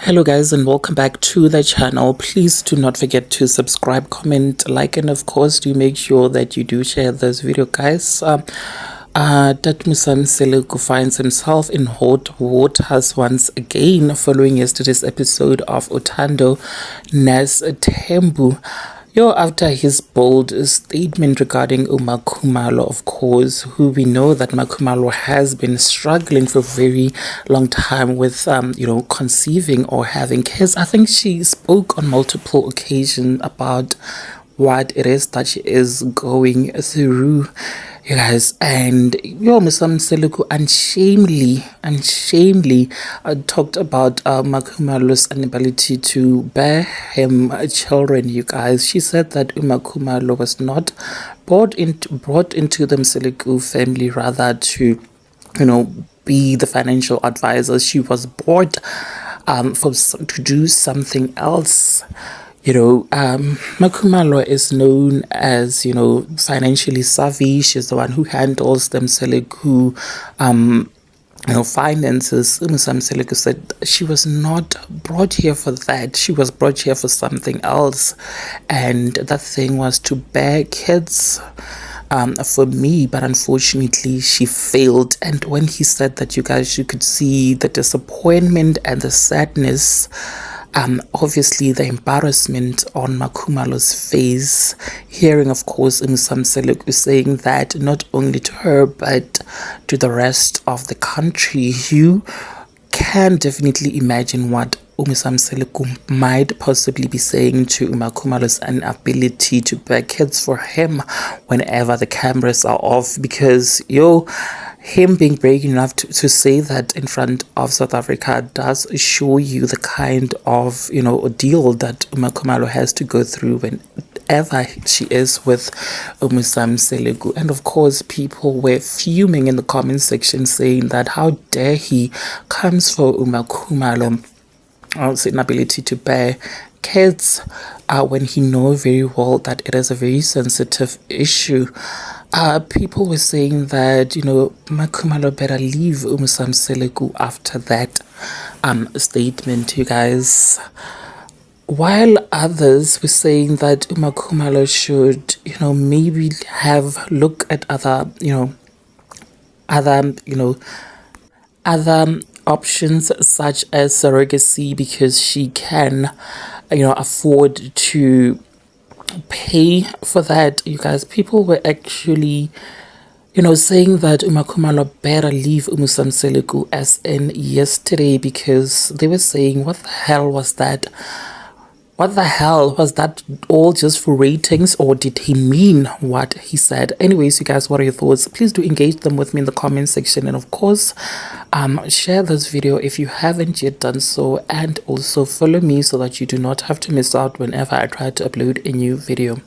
Hello guys, and welcome back to the channel. Please do not forget to subscribe, comment, like, and of course do make sure that you do share this video, guys. That Musa Mseleku finds himself in hot waters once again following yesterday's episode of Utando Nas Tembu. After his bold statement regarding Makhumalo, of course, who we know that Makhumalo has been struggling for a very long time with, conceiving or having kids. I think she spoke on multiple occasions about what it is that she is going through, you guys. And Musa Mseleku unshamedly talked about Makhumalo's inability to bear him children, you guys. She said that Makhumalo was not brought into the Mseleku family rather to, be the financial advisor. She was brought to do something else. Makhumalo is known as, financially savvy. She's the one who handles the Mseleku, finances. Musa Mseleku said she was not brought here for that. She was brought here for something else. And that thing was to bear kids. For me, but unfortunately she failed. And when he said that, you guys, you could see the disappointment and the sadness, obviously the embarrassment on Makhumalo's face, hearing of course Musa Mseleku saying that not only to her but to the rest of the country. You can definitely imagine what Musa Mseleku might possibly be saying to Makhumalo's inability to bear kids for him whenever the cameras are off, because him being brave enough to say that in front of South Africa does show you the kind of ordeal that Makhumalo has to go through whenever she is with Musa Mseleku. And of course people were fuming in the comment section saying that how dare he comes for Makhumalo inability to bear kids when he knows very well that it is a very sensitive issue. People were saying that Makhumalo better leave Musa Mseleku after that statement, you guys, while others were saying that Makhumalo should maybe have look at other other options such as surrogacy, because she can afford to pay for that. You guys, people were actually saying that Makhumalo better leave Musa Mseleku as in yesterday, because they were saying, what the hell was that? What the hell was that? All just for ratings, or did he mean what he said? Anyways, you guys, what are your thoughts? Please do engage them with me in the comment section, and of course share this video if you haven't yet done so, and also follow me so that you do not have to miss out whenever I try to upload a new video.